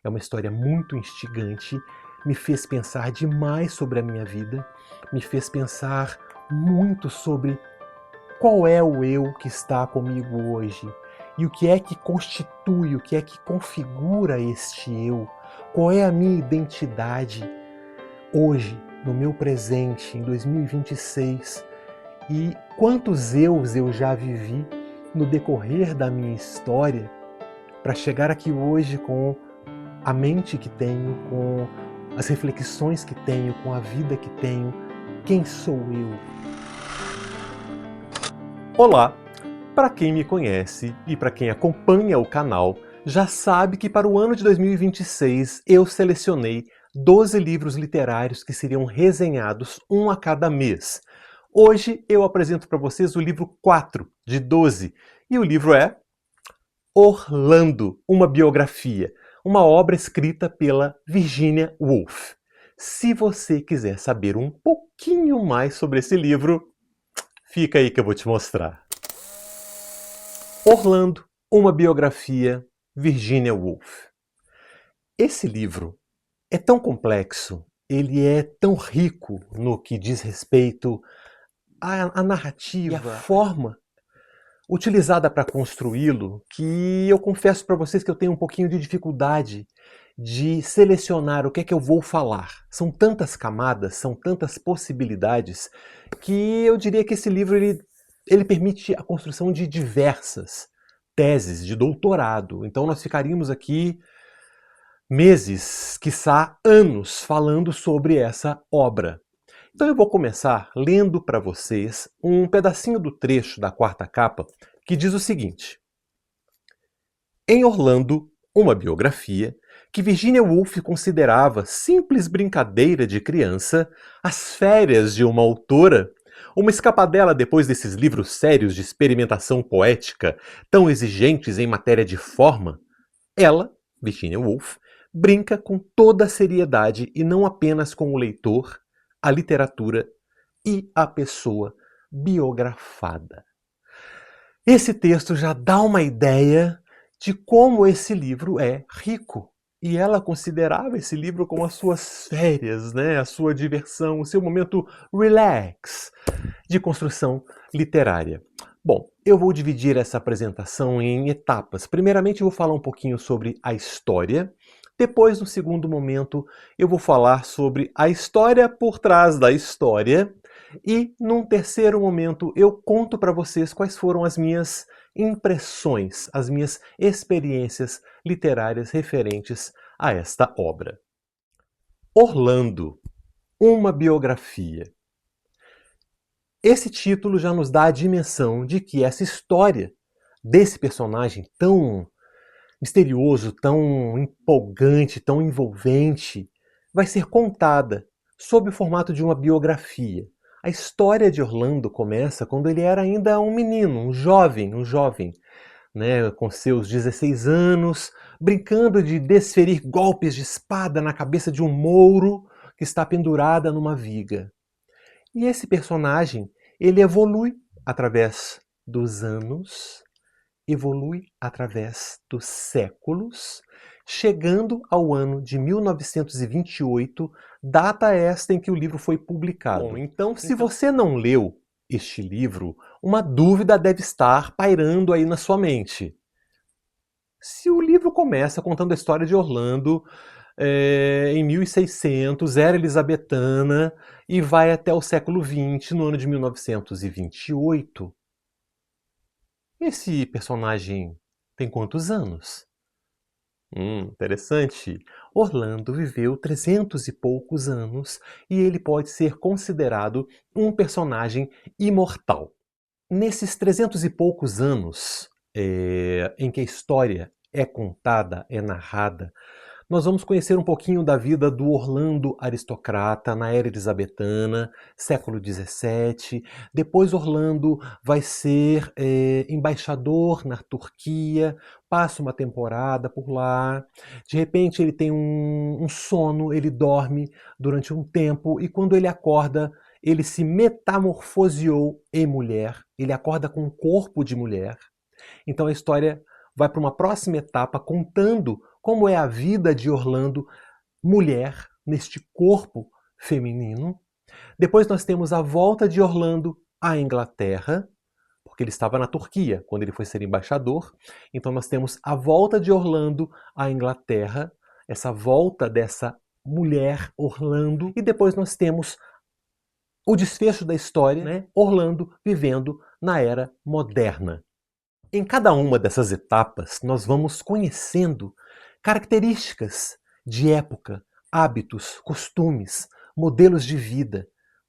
É uma história muito instigante, me fez pensar demais sobre a minha vida, me fez pensar muito sobre qual é o eu que está comigo hoje e o que é que constitui, o que é que configura este eu, qual é a minha identidade hoje, no meu presente, em 2026, e quantos eus eu já vivi no decorrer da minha história para chegar aqui hoje com a mente que tenho, com as reflexões que tenho, com a vida que tenho. Quem sou eu? Olá! Para quem me conhece e para quem acompanha o canal, já sabe que para o ano de 2026 eu selecionei 12 livros literários que seriam resenhados um a cada mês. Hoje eu apresento para vocês o livro 4 de 12 e o livro é Orlando, uma biografia, uma obra escrita pela Virginia Woolf. Se você quiser saber um pouquinho mais sobre esse livro, fica aí que eu vou te mostrar. Orlando, uma biografia, Virginia Woolf. Esse livro é tão complexo, ele é tão rico no que diz respeito à narrativa, e à forma utilizada para construí-lo, que eu confesso para vocês que eu tenho um pouquinho de dificuldade de selecionar o que é que eu vou falar. São tantas camadas, são tantas possibilidades, que eu diria que esse livro ele permite a construção de diversas teses de doutorado. Então nós ficaríamos aqui meses, quiçá anos, falando sobre essa obra. Então eu vou começar lendo para vocês um pedacinho do trecho da quarta capa que diz o seguinte: Em Orlando, uma biografia, que Virginia Woolf considerava simples brincadeira de criança, as férias de uma autora, uma escapadela depois desses livros sérios de experimentação poética, tão exigentes em matéria de forma, ela, Virginia Woolf, brinca com toda a seriedade e não apenas com o leitor, a literatura e a pessoa biografada. Esse texto já dá uma ideia de como esse livro é rico. E ela considerava esse livro como as suas férias, né? A sua diversão, o seu momento relax de construção literária. Bom, eu vou dividir essa apresentação em etapas. Primeiramente, eu vou falar um pouquinho sobre a história. Depois, no segundo momento, eu vou falar sobre a história por trás da história. E, num terceiro momento, eu conto para vocês quais foram as minhas impressões, as minhas experiências literárias referentes a esta obra. Orlando, uma biografia. Esse título já nos dá a dimensão de que essa história desse personagem tão misterioso, tão empolgante, tão envolvente, vai ser contada sob o formato de uma biografia. A história de Orlando começa quando ele era ainda um menino, um jovem, né, com seus 16 anos, brincando de desferir golpes de espada na cabeça de um mouro que está pendurada numa viga. E esse personagem, ele evolui através dos anos, evolui através dos séculos, chegando ao ano de 1928, data esta em que o livro foi publicado. Bom, então, se você não leu este livro, uma dúvida deve estar pairando aí na sua mente. Se o livro começa contando a história de Orlando em 1600, era elizabetana, e vai até o século XX, no ano de 1928, esse personagem tem quantos anos? Interessante. Orlando viveu 300 e poucos anos e ele pode ser considerado um personagem imortal. Nesses 300 e poucos anos em que a história é contada, é narrada, nós vamos conhecer um pouquinho da vida do Orlando aristocrata na era elizabetana, século XVII. Depois Orlando vai ser embaixador na Turquia, passa uma temporada por lá. De repente ele tem um sono, ele dorme durante um tempo e quando ele acorda, ele se metamorfoseou em mulher. Ele acorda com um corpo de mulher. Então a história vai para uma próxima etapa contando como é a vida de Orlando, mulher, neste corpo feminino. Depois nós temos a volta de Orlando à Inglaterra, porque ele estava na Turquia quando ele foi ser embaixador. Então nós temos a volta de Orlando à Inglaterra, essa volta dessa mulher Orlando, e depois nós temos o desfecho da história, né? Orlando vivendo na era moderna. Em cada uma dessas etapas, nós vamos conhecendo características de época, hábitos, costumes, modelos de vida,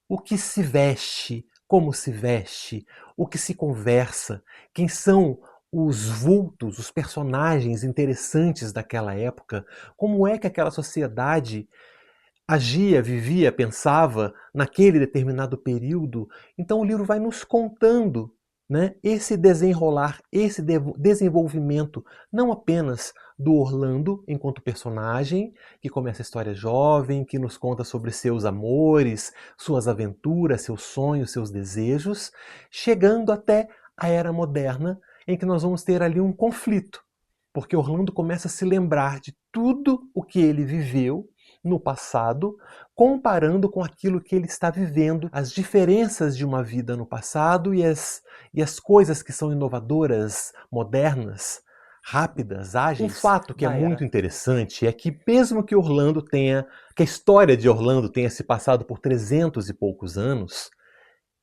o que se veste, como se veste, o que se conversa, quem são os vultos, os personagens interessantes daquela época, como é que aquela sociedade agia, vivia, pensava naquele determinado período. Então o livro vai nos contando, né, esse desenrolar, esse desenvolvimento, não apenas do Orlando enquanto personagem, que começa a história jovem, que nos conta sobre seus amores, suas aventuras, seus sonhos, seus desejos, chegando até a era moderna, em que nós vamos ter ali um conflito, porque Orlando começa a se lembrar de tudo o que ele viveu no passado, comparando com aquilo que ele está vivendo, as diferenças de uma vida no passado e as coisas que são inovadoras, modernas, rápidas, ágeis. Um fato que é muito interessante é que mesmo que Orlando tenha, que a história de Orlando tenha se passado por 300 e poucos anos,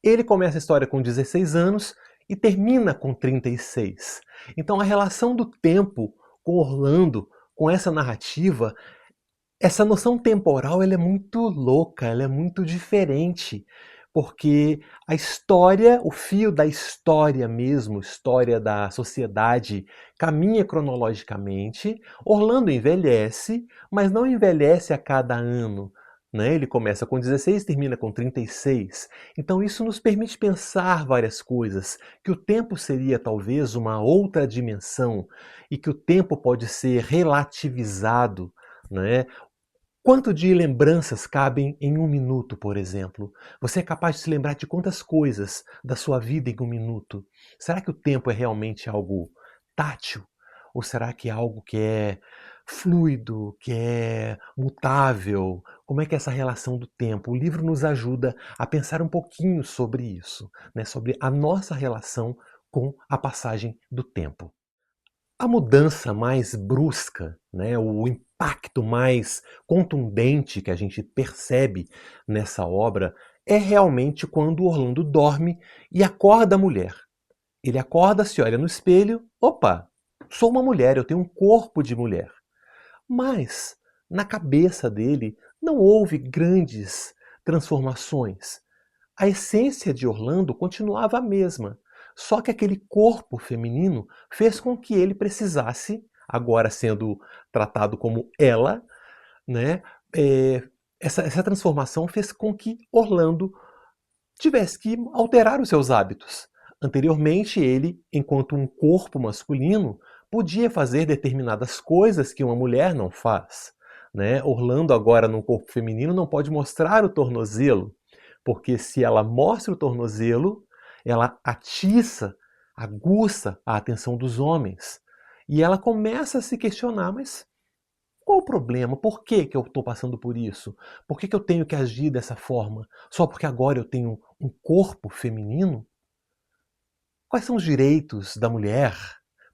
ele começa a história com 16 anos e termina com 36. Então a relação do tempo com Orlando, com essa narrativa, essa noção temporal ela é muito louca, ela é muito diferente, porque a história, o fio da história mesmo, história da sociedade, caminha cronologicamente. Orlando envelhece, mas não envelhece a cada ano, né? Ele começa com 16, termina com 36. Então isso nos permite pensar várias coisas, que o tempo seria talvez uma outra dimensão e que o tempo pode ser relativizado, né? Quanto de lembranças cabem em um minuto, por exemplo? Você é capaz de se lembrar de quantas coisas da sua vida em um minuto? Será que o tempo é realmente algo tátil? Ou será que é algo que é fluido, que é mutável? Como é que é essa relação do tempo? O livro nos ajuda a pensar um pouquinho sobre isso, né? Sobre a nossa relação com a passagem do tempo. A mudança mais brusca, né, o impacto mais contundente que a gente percebe nessa obra é realmente quando Orlando dorme e acorda a mulher. Ele acorda, se olha no espelho, opa, sou uma mulher, eu tenho um corpo de mulher. Mas na cabeça dele não houve grandes transformações. A essência de Orlando continuava a mesma, só que aquele corpo feminino fez com que ele precisasse, agora sendo tratado como ela, né, essa transformação fez com que Orlando tivesse que alterar os seus hábitos. Anteriormente, ele, enquanto um corpo masculino, podia fazer determinadas coisas que uma mulher não faz, né? Orlando, agora num corpo feminino, não pode mostrar o tornozelo, porque se ela mostra o tornozelo, ela atiça, aguça a atenção dos homens. E ela começa a se questionar, mas qual o problema? Por que que eu estou passando por isso? Por que que eu tenho que agir dessa forma? Só porque agora eu tenho um corpo feminino? Quais são os direitos da mulher?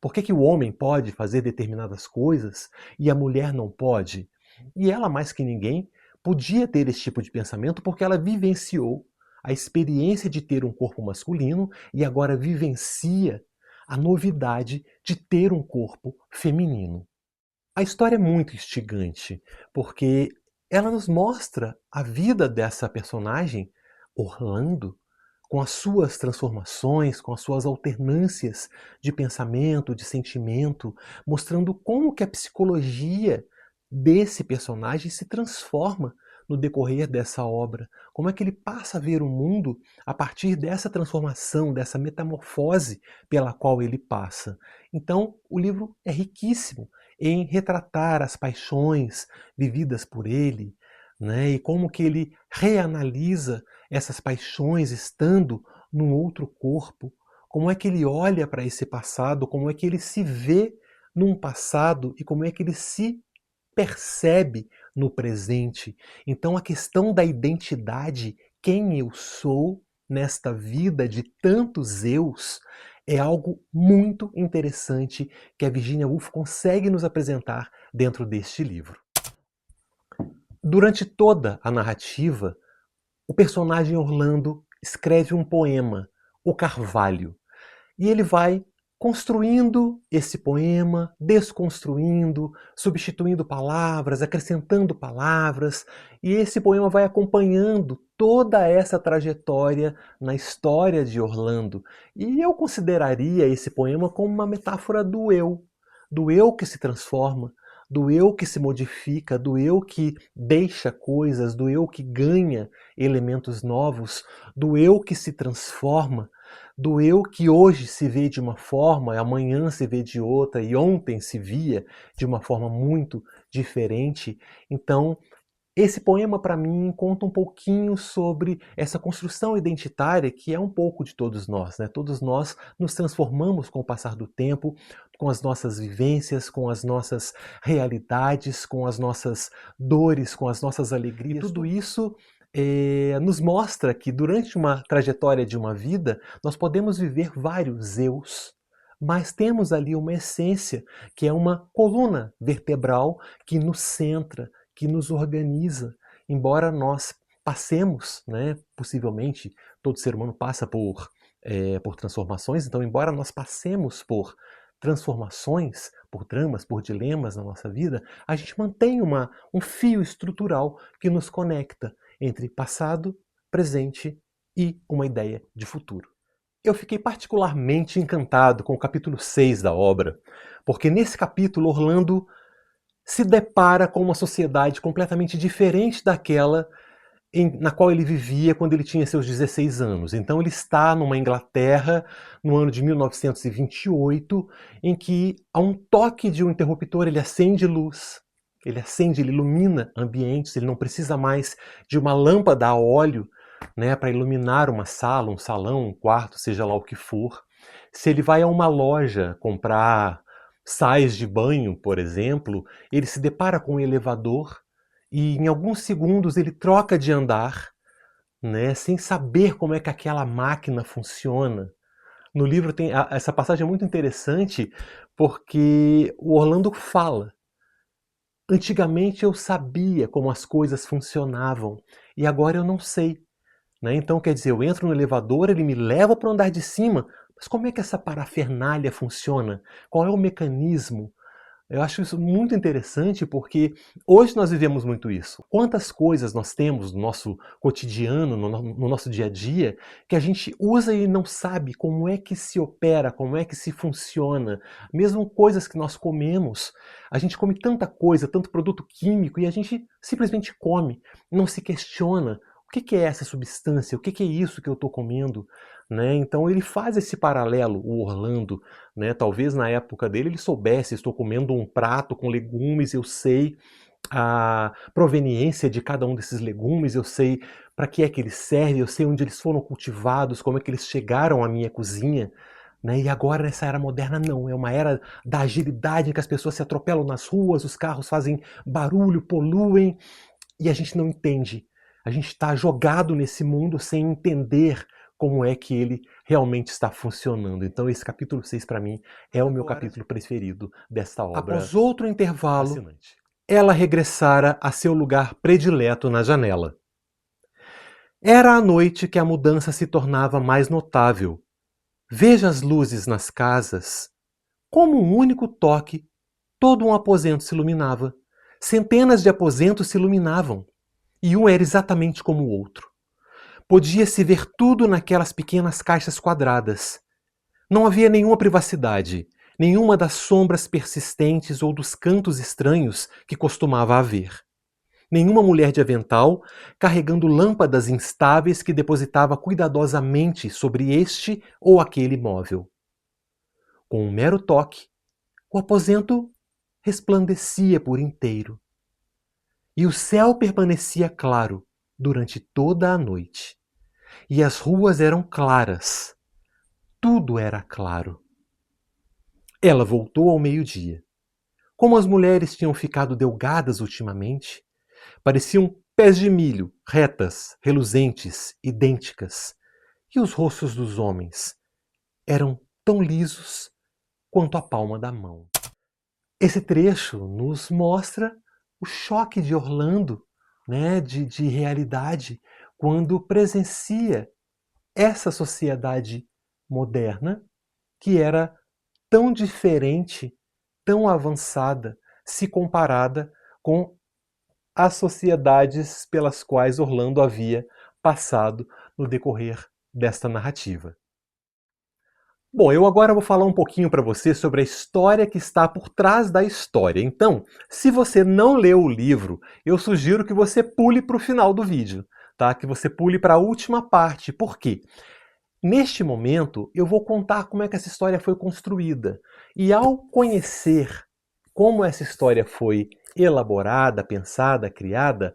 Por que que o homem pode fazer determinadas coisas e a mulher não pode? E ela, mais que ninguém, podia ter esse tipo de pensamento porque ela vivenciou a experiência de ter um corpo masculino e agora vivencia a novidade de ter um corpo feminino. A história é muito instigante, porque ela nos mostra a vida dessa personagem, Orlando, com as suas transformações, com as suas alternâncias de pensamento, de sentimento, mostrando como que a psicologia desse personagem se transforma no decorrer dessa obra, como é que ele passa a ver o mundo a partir dessa transformação, dessa metamorfose pela qual ele passa. Então, o livro é riquíssimo em retratar as paixões vividas por ele, né, e como que ele reanalisa essas paixões estando num outro corpo, como é que ele olha para esse passado, como é que ele se vê num passado e como é que ele se percebe no presente. Então a questão da identidade, quem eu sou nesta vida de tantos eus, é algo muito interessante que a Virginia Woolf consegue nos apresentar dentro deste livro. Durante toda a narrativa, o personagem Orlando escreve um poema, O Carvalho, e ele vai construindo esse poema, desconstruindo, substituindo palavras, acrescentando palavras, e esse poema vai acompanhando toda essa trajetória na história de Orlando. E eu consideraria esse poema como uma metáfora do eu que se transforma, do eu que se modifica, do eu que deixa coisas, do eu que ganha elementos novos, do eu que se transforma, do eu que hoje se vê de uma forma, amanhã se vê de outra e ontem se via de uma forma muito diferente. Então, esse poema para mim conta um pouquinho sobre essa construção identitária que é um pouco de todos nós, né? Todos nós nos transformamos com o passar do tempo, com as nossas vivências, com as nossas realidades, com as nossas dores, com as nossas alegrias. E tudo isso nos mostra que durante uma trajetória de uma vida, nós podemos viver vários eus, mas temos ali uma essência, que é uma coluna vertebral que nos centra, que nos organiza. Embora nós passemos, né, possivelmente, todo ser humano passa por transformações, então embora nós passemos por transformações, por dramas, por dilemas na nossa vida, a gente mantém um fio estrutural que nos conecta entre passado, presente e uma ideia de futuro. Eu fiquei particularmente encantado com o capítulo 6 da obra, porque nesse capítulo Orlando se depara com uma sociedade completamente diferente daquela na qual ele vivia quando ele tinha seus 16 anos. Então ele está numa Inglaterra no ano de 1928, em que a um toque de um interruptor ele acende luz, ele ilumina ambientes, ele não precisa mais de uma lâmpada a óleo, né, para iluminar uma sala, um salão, um quarto, seja lá o que for. Se ele vai a uma loja comprar sais de banho, por exemplo, ele se depara com um elevador e em alguns segundos ele troca de andar, né, sem saber como é que aquela máquina funciona. No livro tem essa passagem é muito interessante porque o Orlando fala: antigamente eu sabia como as coisas funcionavam e agora eu não sei. Né? Então, quer dizer, eu entro no elevador, ele me leva para o andar de cima, mas como é que essa parafernália funciona? Qual é o mecanismo? Eu acho isso muito interessante porque hoje nós vivemos muito isso. Quantas coisas nós temos no nosso cotidiano, no nosso dia a dia, que a gente usa e não sabe como é que se opera, como é que se funciona. Mesmo coisas que nós comemos. A gente come tanta coisa, tanto produto químico, e a gente simplesmente come, não se questiona. O que é essa substância? O que é isso que eu estou comendo? Né? Então ele faz esse paralelo, o Orlando. Né? Talvez na época dele ele soubesse, estou comendo um prato com legumes, eu sei a proveniência de cada um desses legumes, eu sei para que é que eles servem, eu sei onde eles foram cultivados, como é que eles chegaram à minha cozinha. Né? E agora nessa era moderna não, é uma era da agilidade em que as pessoas se atropelam nas ruas, os carros fazem barulho, poluem, e a gente não entende. A gente está jogado nesse mundo sem entender como é que ele realmente está funcionando. Então esse capítulo 6 para mim é o meu capítulo preferido desta obra. Após outro intervalo, fascinante, ela regressara a seu lugar predileto na janela. Era à noite que a mudança se tornava mais notável. Veja as luzes nas casas. Como um único toque, todo um aposento se iluminava. Centenas de aposentos se iluminavam. E um era exatamente como o outro. Podia-se ver tudo naquelas pequenas caixas quadradas. Não havia nenhuma privacidade, nenhuma das sombras persistentes ou dos cantos estranhos que costumava haver. Nenhuma mulher de avental carregando lâmpadas instáveis que depositava cuidadosamente sobre este ou aquele móvel. Com um mero toque, o aposento resplandecia por inteiro. E o céu permanecia claro durante toda a noite. E as ruas eram claras. Tudo era claro. Ela voltou ao meio-dia. como as mulheres tinham ficado delgadas ultimamente. Pareciam pés de milho, retas, reluzentes, idênticas. E os rostos dos homens eram tão lisos quanto a palma da mão. Esse trecho nos mostra o choque de Orlando, né, de realidade, quando presencia essa sociedade moderna que era tão diferente, tão avançada, se comparada com as sociedades pelas quais Orlando havia passado no decorrer desta narrativa. Bom, eu agora vou falar um pouquinho para você sobre a história que está por trás da história. Então, se você não leu o livro, eu sugiro que você pule para o final do vídeo, tá? Que você pule para a última parte. Por quê? Neste momento, eu vou contar como é que essa história foi construída. E ao conhecer como essa história foi elaborada, pensada, criada,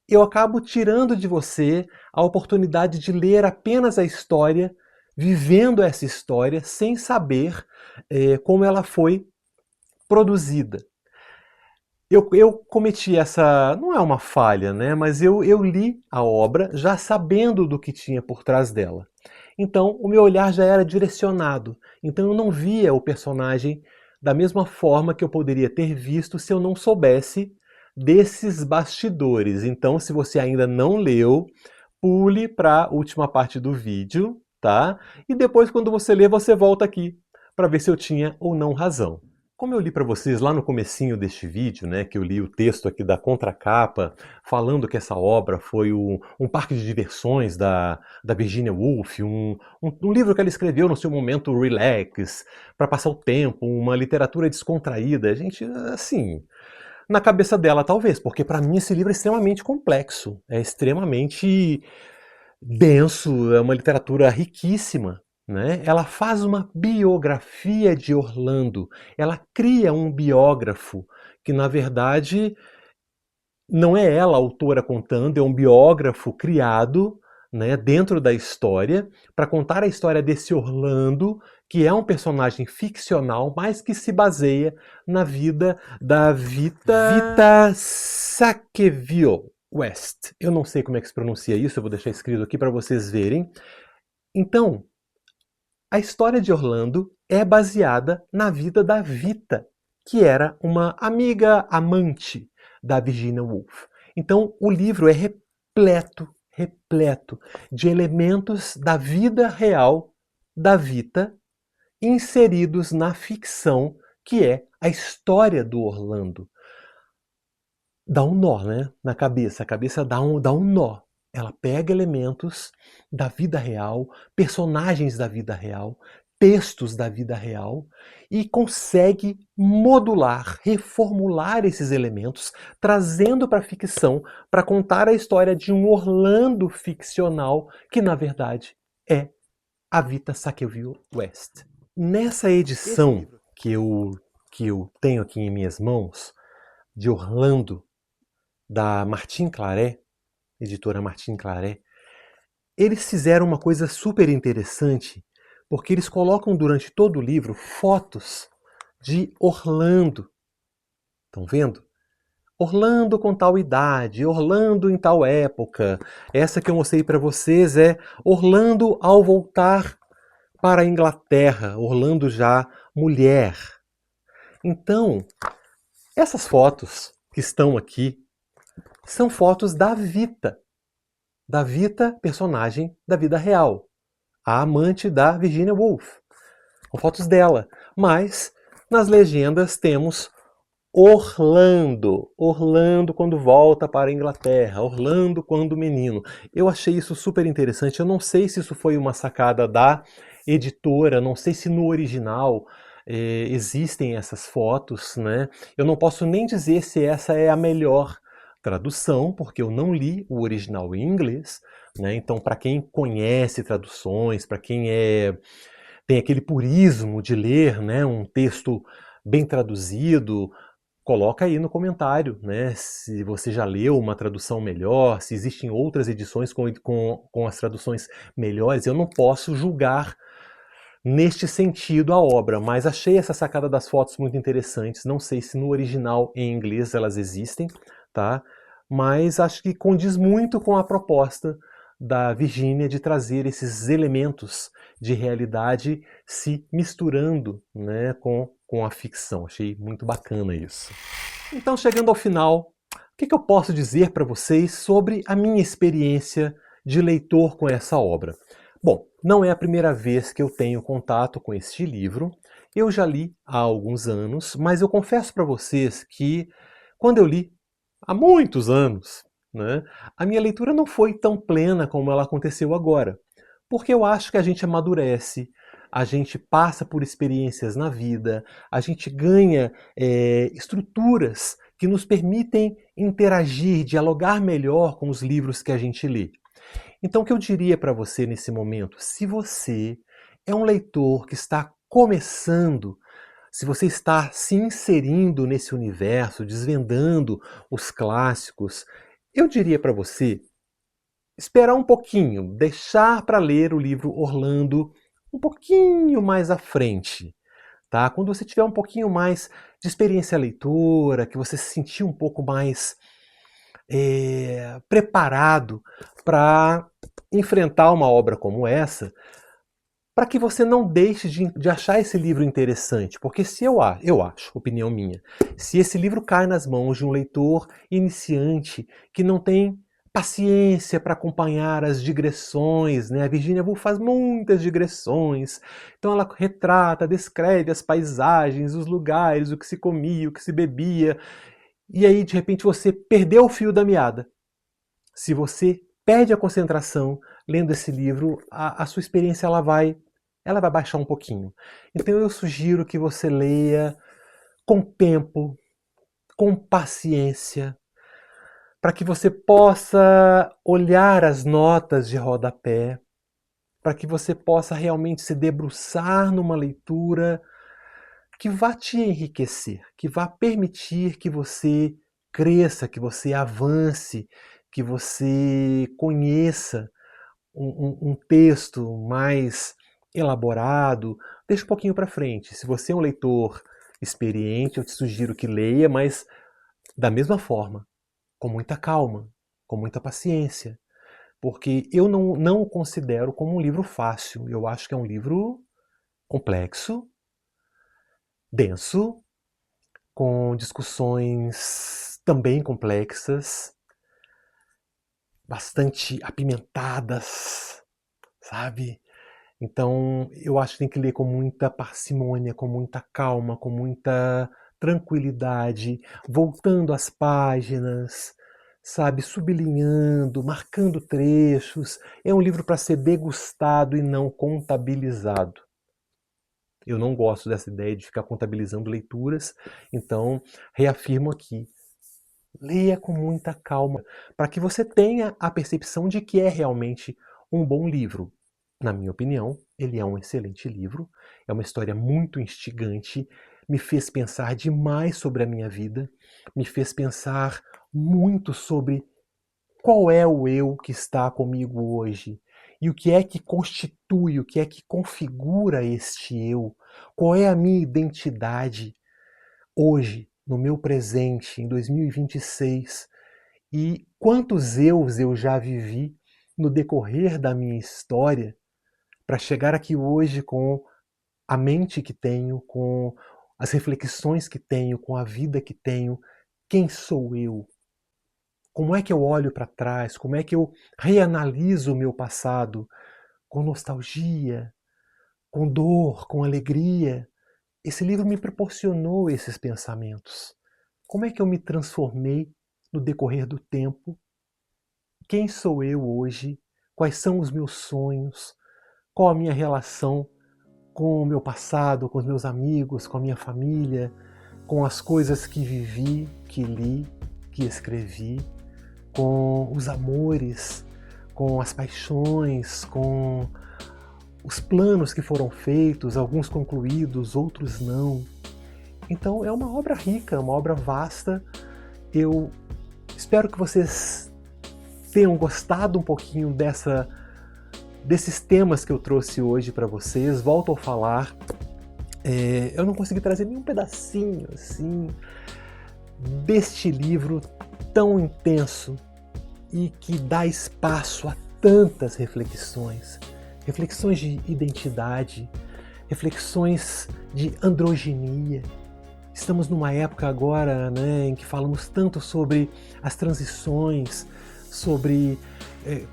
eu acabo tirando de você a oportunidade de ler apenas a história, vivendo essa história, sem saber como ela foi produzida. Eu cometi essa, não é uma falha, né? Mas eu li a obra já sabendo do que tinha por trás dela. Então, o meu olhar já era direcionado. Então, eu não via o personagem da mesma forma que eu poderia ter visto se eu não soubesse desses bastidores. Então, se você ainda não leu, pule para a última parte do vídeo, tá? E depois, quando você ler, você volta aqui para ver se eu tinha ou não razão. Como eu li para vocês lá no comecinho deste vídeo, né, que eu li o texto aqui da contracapa, falando que essa obra foi um parque de diversões da Virginia Woolf, um livro que ela escreveu no seu momento relax, para passar o tempo, uma literatura descontraída. Gente, assim, na cabeça dela talvez, porque para mim esse livro é extremamente complexo, é extremamente denso, é uma literatura riquíssima. Né? Ela faz uma biografia de Orlando, ela cria um biógrafo, que na verdade não é ela a autora contando, é um biógrafo criado, né, dentro da história, para contar a história desse Orlando, que é um personagem ficcional, mas que se baseia na vida da Vita Sackville West. Eu não sei como é que se pronuncia isso, eu vou deixar escrito aqui para vocês verem. Então, a história de Orlando é baseada na vida da Vita, que era uma amiga amante da Virginia Woolf. Então, o livro é repleto de elementos da vida real da Vita inseridos na ficção, que é a história do Orlando. Dá um nó, né, na cabeça. A cabeça dá um nó. Ela pega elementos da vida real, personagens da vida real, textos da vida real e consegue modular, reformular esses elementos, trazendo para a ficção para contar a história de um Orlando ficcional que, na verdade, é a Vita Sackville West. Nessa edição que eu tenho aqui em minhas mãos, de Orlando, da Martin Claret, editora Martin Claret, eles fizeram uma coisa super interessante, porque eles colocam durante todo o livro fotos de Orlando. Estão vendo? Orlando com tal idade, Orlando em tal época. Essa que eu mostrei para vocês é Orlando ao voltar para a Inglaterra, Orlando já mulher. Então, essas fotos que estão aqui são fotos da Vita, personagem da vida real, a amante da Virginia Woolf, com fotos dela. Mas nas legendas temos Orlando quando volta para a Inglaterra, Orlando quando menino. Eu achei isso super interessante. Eu não sei se isso foi uma sacada da editora, não sei se no original existem essas fotos, né? Eu não posso nem dizer se essa é a melhor tradução, porque eu não li o original em inglês, né? Então, para quem conhece traduções, para quem tem aquele purismo de ler, né, um texto bem traduzido, coloca aí no comentário, né, se você já leu uma tradução melhor, se existem outras edições com as traduções melhores. Eu não posso julgar neste sentido a obra, mas achei essa sacada das fotos muito interessantes. Não sei se no original em inglês elas existem, tá? Mas acho que condiz muito com a proposta da Virginia de trazer esses elementos de realidade se misturando, né, com a ficção. Achei muito bacana isso. Então, chegando ao final, o que eu posso dizer para vocês sobre a minha experiência de leitor com essa obra? Bom, não é a primeira vez que eu tenho contato com este livro. Eu já li há alguns anos, mas eu confesso para vocês que quando eu li há muitos anos, né, a minha leitura não foi tão plena como ela aconteceu agora. Porque eu acho que a gente amadurece, a gente passa por experiências na vida, a gente ganha estruturas que nos permitem interagir, dialogar melhor com os livros que a gente lê. Então, o que eu diria para você nesse momento? Se você é um leitor que está começando, se você está se inserindo nesse universo, desvendando os clássicos, eu diria para você esperar um pouquinho, deixar para ler o livro Orlando um pouquinho mais à frente. Tá? Quando você tiver um pouquinho mais de experiência leitora, que você se sentir um pouco mais preparado para enfrentar uma obra como essa, para que você não deixe de achar esse livro interessante. Porque se eu acho, opinião minha, se esse livro cai nas mãos de um leitor iniciante que não tem paciência para acompanhar as digressões, né? A Virginia Woolf faz muitas digressões, então ela retrata, descreve as paisagens, os lugares, o que se comia, o que se bebia, e aí de repente você perdeu o fio da meada. Se você perde a concentração lendo esse livro, a sua experiência ela vai baixar um pouquinho. Então eu sugiro que você leia com tempo, com paciência, para que você possa olhar as notas de rodapé, para que você possa realmente se debruçar numa leitura que vá te enriquecer, que vá permitir que você cresça, que você avance, que você conheça um texto mais elaborado. Deixa um pouquinho para frente. Se você é um leitor experiente, eu te sugiro que leia, mas da mesma forma, com muita calma, com muita paciência, porque eu não o considero como um livro fácil. Eu acho que é um livro complexo, denso, com discussões também complexas, bastante apimentadas, sabe? Então, eu acho que tem que ler com muita parcimônia, com muita calma, com muita tranquilidade, voltando às páginas, sabe, sublinhando, marcando trechos. É um livro para ser degustado e não contabilizado. Eu não gosto dessa ideia de ficar contabilizando leituras, então reafirmo aqui. Leia com muita calma, para que você tenha a percepção de que é realmente um bom livro. Na minha opinião, ele é um excelente livro, é uma história muito instigante, me fez pensar demais sobre a minha vida, me fez pensar muito sobre qual é o eu que está comigo hoje e o que é que constitui, o que é que configura este eu, qual é a minha identidade hoje, no meu presente, em 2026, e quantos eus eu já vivi no decorrer da minha história para chegar aqui hoje com a mente que tenho, com as reflexões que tenho, com a vida que tenho. Quem sou eu? Como é que eu olho para trás? Como é que eu reanaliso o meu passado com nostalgia, com dor, com alegria? Esse livro me proporcionou esses pensamentos. Como é que eu me transformei no decorrer do tempo? Quem sou eu hoje? Quais são os meus sonhos? Qual a minha relação com o meu passado, com os meus amigos, com a minha família, com as coisas que vivi, que li, que escrevi, com os amores, com as paixões, com os planos que foram feitos, alguns concluídos, outros não. Então é uma obra rica, uma obra vasta. Eu espero que vocês tenham gostado um pouquinho desses temas que eu trouxe hoje para vocês. Volto a falar, eu não consegui trazer nenhum pedacinho assim deste livro tão intenso e que dá espaço a tantas reflexões, reflexões de identidade, reflexões de androginia. Estamos numa época agora, né, em que falamos tanto sobre as transições, sobre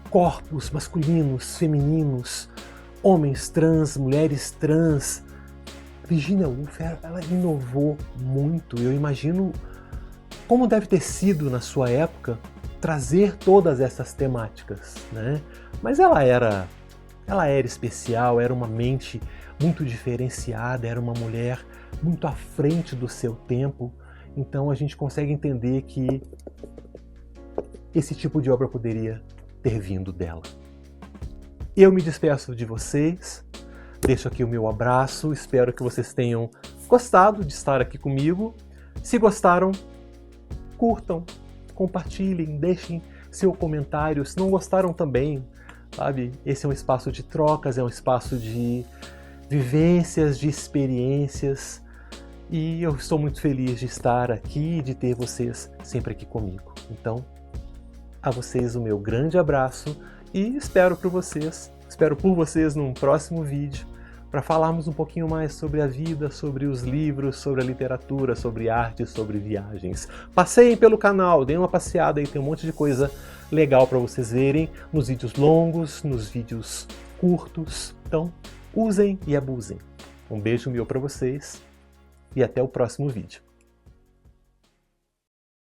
corpos masculinos, femininos, homens trans, mulheres trans. Virginia Woolf, ela inovou muito. Eu imagino como deve ter sido na sua época trazer todas essas temáticas, né? Mas ela era especial, era uma mente muito diferenciada, era uma mulher muito à frente do seu tempo. Então a gente consegue entender que esse tipo de obra poderia ter vindo dela. Eu me despeço de vocês, deixo aqui o meu abraço, espero que vocês tenham gostado de estar aqui comigo. Se gostaram, curtam, compartilhem, deixem seu comentário. Se não gostaram também, sabe? Esse é um espaço de trocas, é um espaço de vivências, de experiências. E eu estou muito feliz de estar aqui e de ter vocês sempre aqui comigo. Então, a vocês o meu grande abraço e espero por vocês num próximo vídeo para falarmos um pouquinho mais sobre a vida, sobre os livros, sobre a literatura, sobre arte, sobre viagens. Passeiem pelo canal, deem uma passeada aí, tem um monte de coisa legal para vocês verem nos vídeos longos, nos vídeos curtos. Então, usem e abusem. Um beijo meu para vocês e até o próximo vídeo.